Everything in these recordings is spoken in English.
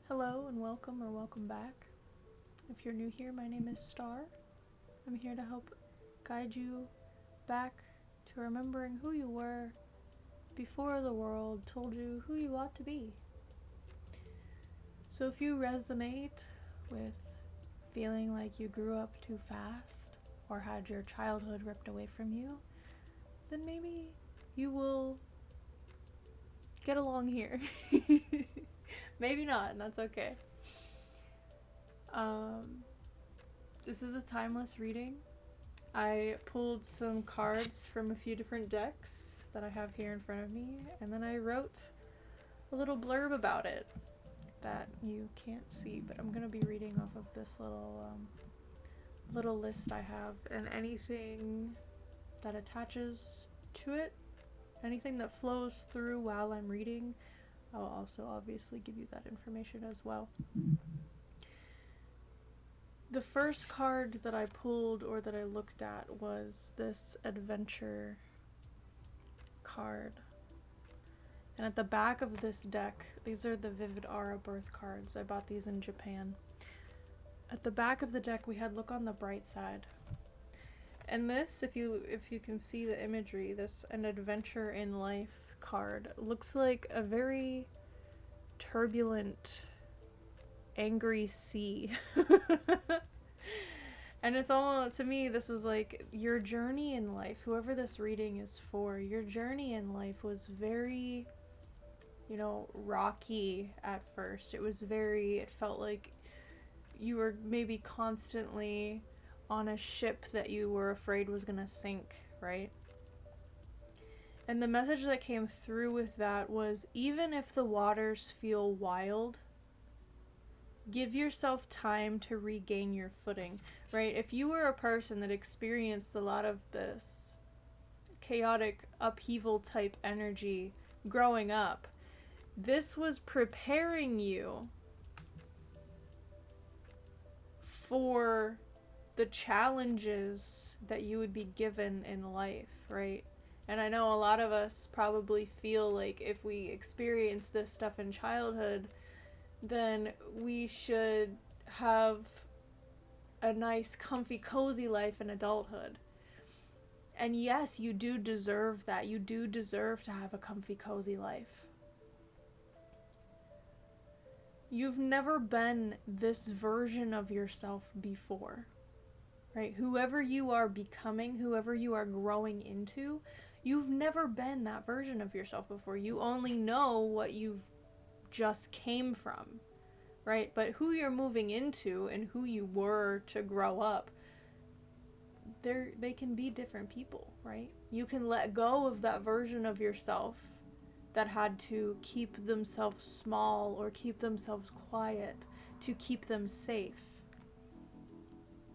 Hello and welcome or welcome back. If you're new here, my name is Star. I'm here to help guide you back to remembering who you were before the world told you who you ought to be. So if you resonate with feeling like you grew up too fast or had your childhood ripped away from you, then maybe you will get along here. Maybe not, and that's okay. This is a timeless reading. I pulled some cards from a few different decks that I have here in front of me, and then I wrote a little blurb about it that you can't see, but I'm gonna be reading off of this little list I have, and anything that attaches to it, anything that flows through while I'm reading, I'll also obviously give you that information as well. The first card that I pulled or that I looked at was this adventure card. And at the back of this deck, these are the Vivid Aura birth cards. I bought these in Japan. At the back of the deck, we had look on the bright side. And this, if you can see the imagery, this an adventure in life card looks like a very turbulent, angry sea. And it's almost, to me, this was like your journey in life, whoever this reading is for, your journey in life was very, rocky at first. It felt like you were maybe constantly on a ship that you were afraid was gonna sink, right? And the message that came through with that was, even if the waters feel wild, give yourself time to regain your footing, right? If you were a person that experienced a lot of this chaotic upheaval type energy growing up, this was preparing you for the challenges that you would be given in life, right? And I know a lot of us probably feel like if we experience this stuff in childhood, then we should have a nice, comfy, cozy life in adulthood. And yes, you do deserve that. You do deserve to have a comfy, cozy life. You've never been this version of yourself before, right? Whoever you are becoming, whoever you are growing into, you've never been that version of yourself before. You only know what you've just came from, right? But who you're moving into and who you were to grow up, they can be different people, right? You can let go of that version of yourself that had to keep themselves small or keep themselves quiet to keep them safe,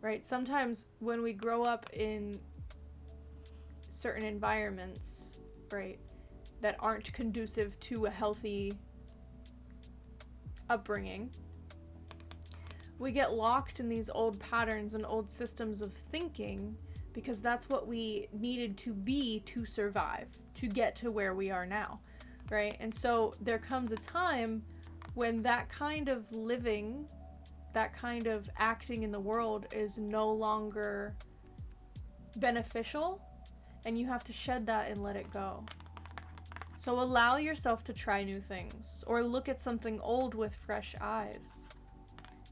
right? Sometimes when we grow up in certain environments, right, that aren't conducive to a healthy upbringing, we get locked in these old patterns and old systems of thinking because that's what we needed to be to survive, to get to where we are now, right? And so there comes a time when that kind of living, that kind of acting in the world is no longer beneficial, and you have to shed that and let it go. So allow yourself to try new things or look at something old with fresh eyes.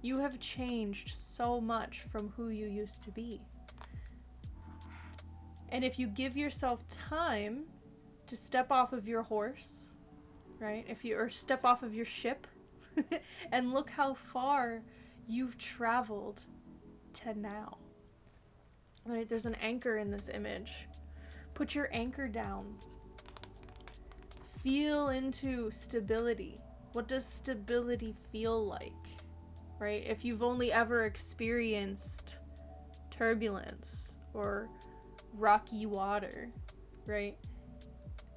You have changed so much from who you used to be. And if you give yourself time to step off of your horse, right? Or step off of your ship and look how far you've traveled to now. Right? There's an anchor in this image. Put your anchor down. Feel into stability. What does stability feel like? Right? If you've only ever experienced turbulence or rocky water, right?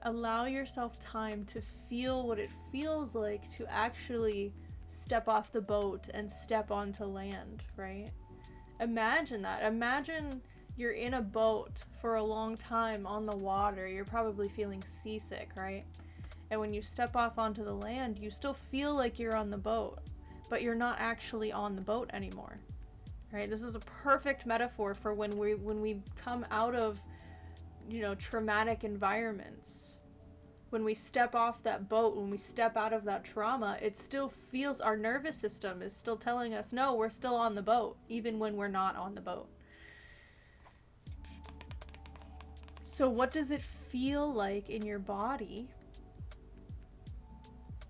Allow yourself time to feel what it feels like to actually step off the boat and step onto land, right? Imagine that. Imagine you're in a boat for a long time on the water. You're probably feeling seasick, right? And when you step off onto the land, you still feel like you're on the boat, but you're not actually on the boat anymore. Right? This is a perfect metaphor for when we come out of, you know, traumatic environments. When we step off that boat, when we step out of that trauma, it still feels, our nervous system is still telling us, no, we're still on the boat, even when we're not on the boat. So what does it feel like in your body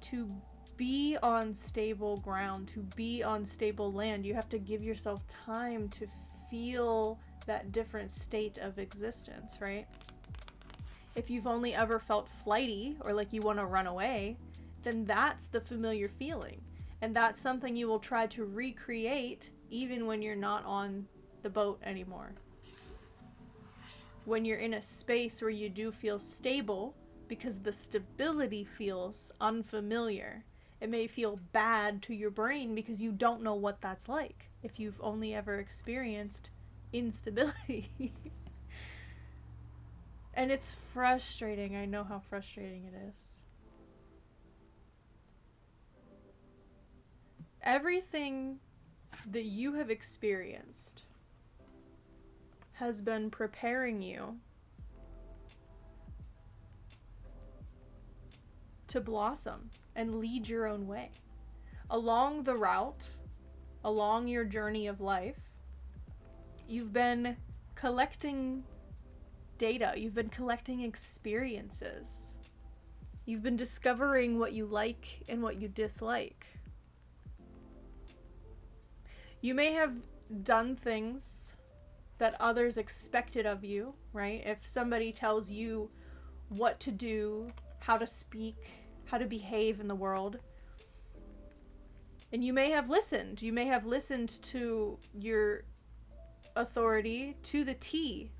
to be on stable ground, to be on stable land? You have to give yourself time to feel that different state of existence, right? If you've only ever felt flighty or like you want to run away, then that's the familiar feeling. And that's something you will try to recreate even when you're not on the boat anymore. When you're in a space where you do feel stable, because the stability feels unfamiliar, it may feel bad to your brain because you don't know what that's like if you've only ever experienced instability. And it's frustrating. I know how frustrating it is. Everything that you have experienced has been preparing you to blossom and lead your own way. Along the route, along your journey of life, you've been collecting data, you've been collecting experiences, you've been discovering what you like and what you dislike. You may have done things that others expected of you, right? If somebody tells you what to do, how to speak, how to behave in the world, and you may have listened to your authority to the T.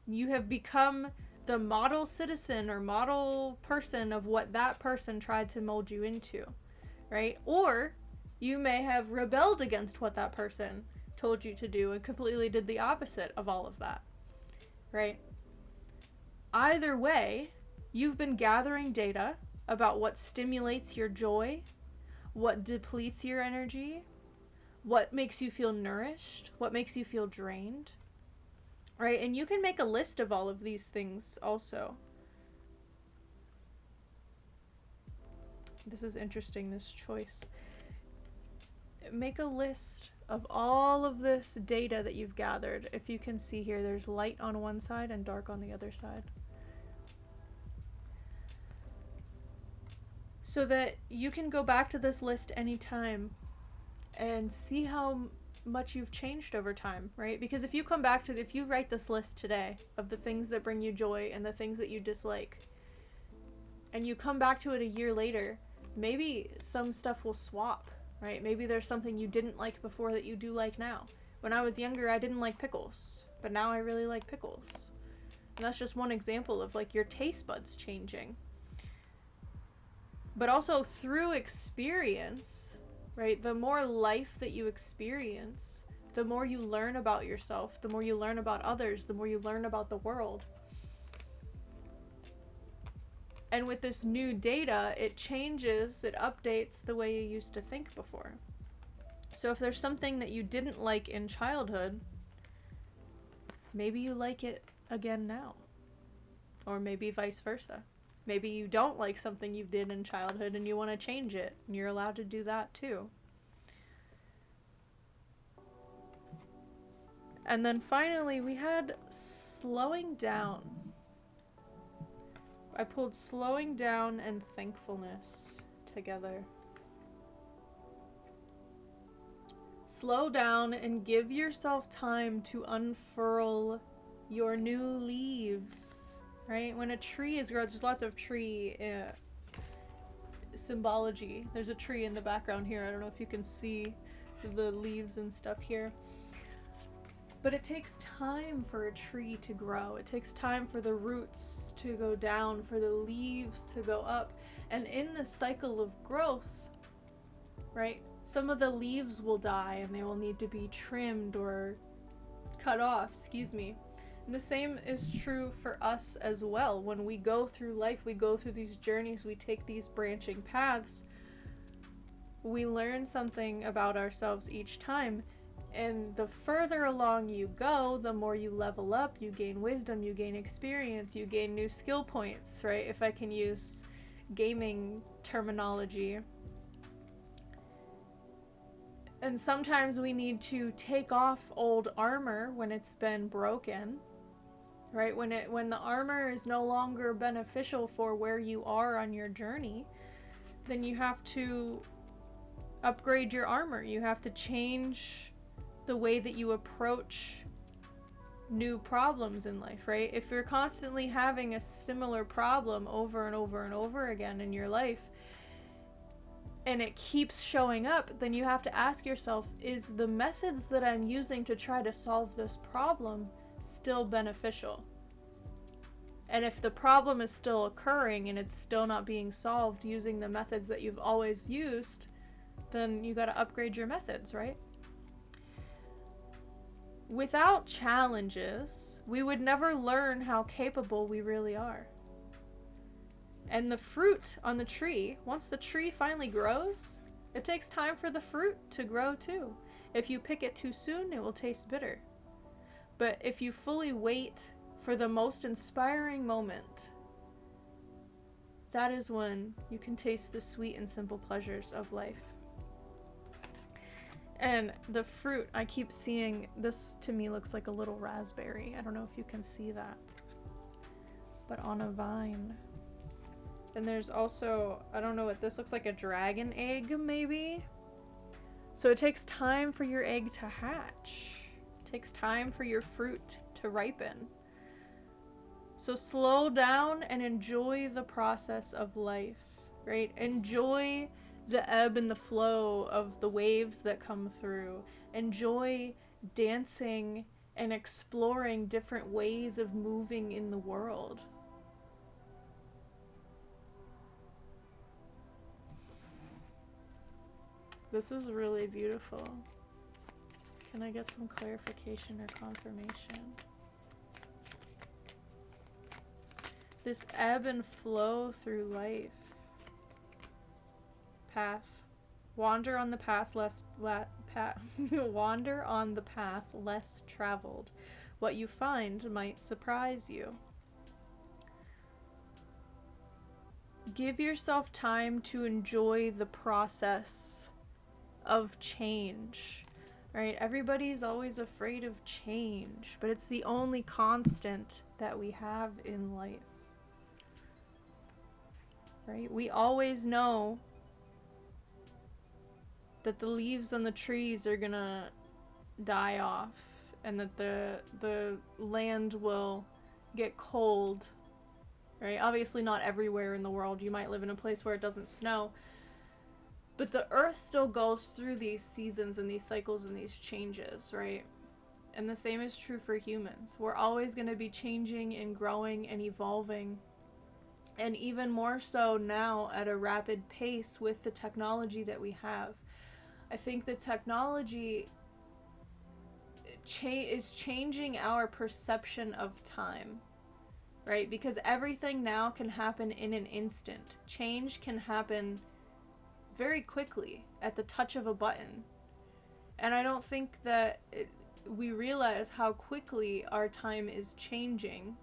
You have become the model citizen or model person of what that person tried to mold you into, right? Or you may have rebelled against what that person told you to do and completely did the opposite of all of that, right? Either way, you've been gathering data about what stimulates your joy, what depletes your energy, what makes you feel nourished, what makes you feel drained. Right, and you can make a list of all of these things also. This is interesting, this choice. Make a list of all of this data that you've gathered. If you can see here, there's light on one side and dark on the other side. So that you can go back to this list anytime and see how much you've changed over time, right? Because if you write this list today of the things that bring you joy and the things that you dislike, and you come back to it a year later, maybe some stuff will swap, right? Maybe there's something you didn't like before that you do like now. When I was younger, I didn't like pickles, but now I really like pickles. And that's just one example of like your taste buds changing. But also through experience, right? The more life that you experience, the more you learn about yourself, the more you learn about others, the more you learn about the world. And with this new data, it changes, it updates the way you used to think before. So if there's something that you didn't like in childhood, maybe you like it again now. Or maybe vice versa. Maybe you don't like something you did in childhood and you want to change it, and you're allowed to do that too. And then finally, we had slowing down. I pulled slowing down and thankfulness together. Slow down and give yourself time to unfurl your new leaves. Right? When a tree is growing, there's lots of tree symbology. There's a tree in the background here. I don't know if you can see the leaves and stuff here. But it takes time for a tree to grow. It takes time for the roots to go down, for the leaves to go up. And in the cycle of growth, right, some of the leaves will die and they will need to be trimmed or cut off, And the same is true for us as well. When we go through life, we go through these journeys, we take these branching paths. we learn something about ourselves each time. And the further along you go, the more you level up, you gain wisdom, you gain experience, you gain new skill points, right? If I can use gaming terminology. And sometimes we need to take off old armor when it's been broken, right? When the armor is no longer beneficial for where you are on your journey, then you have to upgrade your armor. You have to change the way that you approach new problems in life, right? If you're constantly having a similar problem over and over and over again in your life, and it keeps showing up, then you have to ask yourself, is the methods that I'm using to try to solve this problem still beneficial? And if the problem is still occurring and it's still not being solved using the methods that you've always used, then you got to upgrade your methods, right? Without challenges, we would never learn how capable we really are. And the fruit on the tree, once the tree finally grows, it takes time for the fruit to grow too. If you pick it too soon, it will taste bitter. But if you fully wait for the most inspiring moment, that is when you can taste the sweet and simple pleasures of life. And the fruit, I keep seeing, this to me looks like a little raspberry. I don't know if you can see that. But on a vine. And there's also, I don't know what this looks like, a dragon egg maybe? So it takes time for your egg to hatch. It takes time for your fruit to ripen. So slow down and enjoy the process of life, right? Enjoy the ebb and the flow of the waves that come through. Enjoy dancing and exploring different ways of moving in the world. This is really beautiful. Can I get some clarification or confirmation? This ebb and flow through life. Path. Wander on the path wander on the path less traveled. What you find might surprise you. Give yourself time to enjoy the process of change, right? Everybody's always afraid of change, but it's the only constant that we have in life, right? We always know that the leaves on the trees are gonna die off and that the land will get cold, right? Obviously not everywhere in the world. You might live in a place where it doesn't snow, but the earth still goes through these seasons and these cycles and these changes, right? And the same is true for humans. We're always going to be changing and growing and evolving. And even more so now at a rapid pace with the technology that we have. I think the technology is changing our perception of time, right? Because everything now can happen in an instant. Change can happen very quickly at the touch of a button. And I don't think that we realize how quickly our time is changing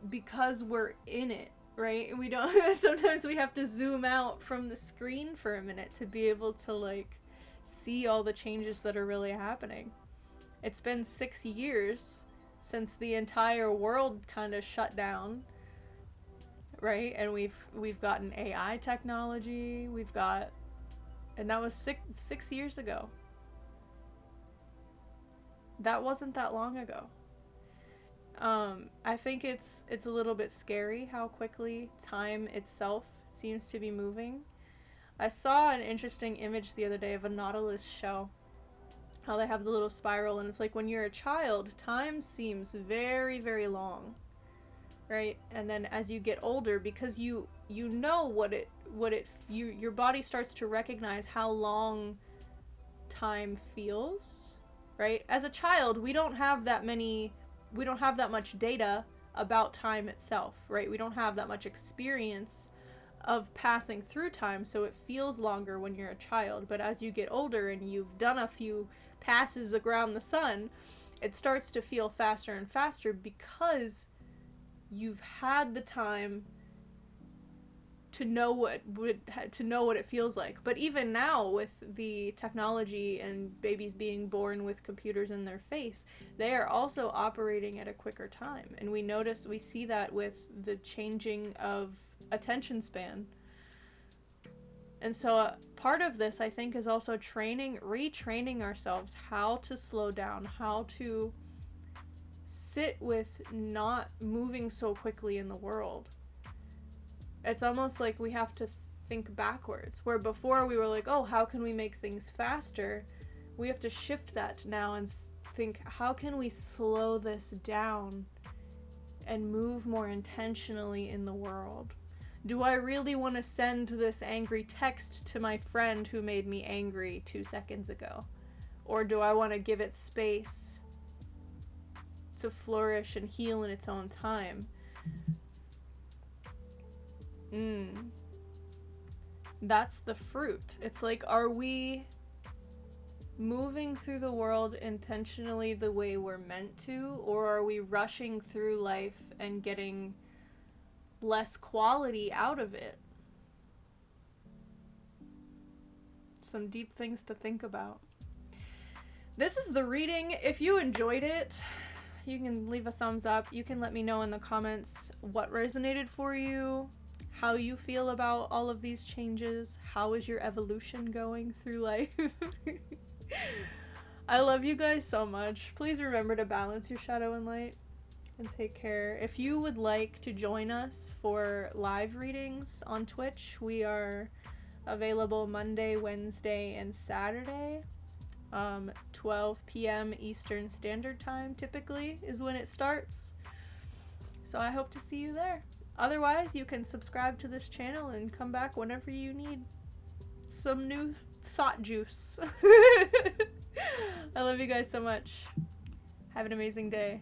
because we're in it, right? We don't sometimes we have to zoom out from the screen for a minute to be able to like see all the changes that are really happening. It's been 6 years since the entire world kind of shut down, right? And we've gotten AI technology, and that was six years ago. That wasn't that long ago. I think it's a little bit scary how quickly time itself seems to be moving. I saw an interesting image the other day of a Nautilus shell. How they have the little spiral, and it's like when you're a child, time seems very, very long, right? And then as you get older, because you know your body starts to recognize how long time feels, right? As a child, we don't have that much data about time itself, right? We don't have that much experience of passing through time, so it feels longer when you're a child. But as you get older and you've done a few passes around the sun, it starts to feel faster and faster because you've had the time to know what it feels like. But even now, with the technology and babies being born with computers in their face, they are also operating at a quicker time. And we see that with the changing of attention span. And so part of this, I think, is also retraining ourselves how to slow down, how to sit with not moving so quickly in the world. It's almost like we have to think backwards, where before we were like, oh, how can we make things faster? We have to shift that now and think, how can we slow this down and move more intentionally in the world? Do I really want to send this angry text to my friend who made me angry 2 seconds ago? Or do I want to give it space to flourish and heal in its own time? That's the fruit. It's like, are we moving through the world intentionally the way we're meant to, or are we rushing through life and getting less quality out of it? Some deep things to think about. This is the reading. If you enjoyed it, you can leave a thumbs up. You can let me know in the comments what resonated for you, how you feel about all of these changes. How is your evolution going through life? I love you guys so much. Please remember to balance your shadow and light, and take care. If you would like to join us for live readings on Twitch, we are available Monday, Wednesday, and Saturday. 12 p.m. Eastern Standard Time typically is when it starts. So I hope to see you there. Otherwise, you can subscribe to this channel and come back whenever you need some new thought juice. I love you guys so much. Have an amazing day.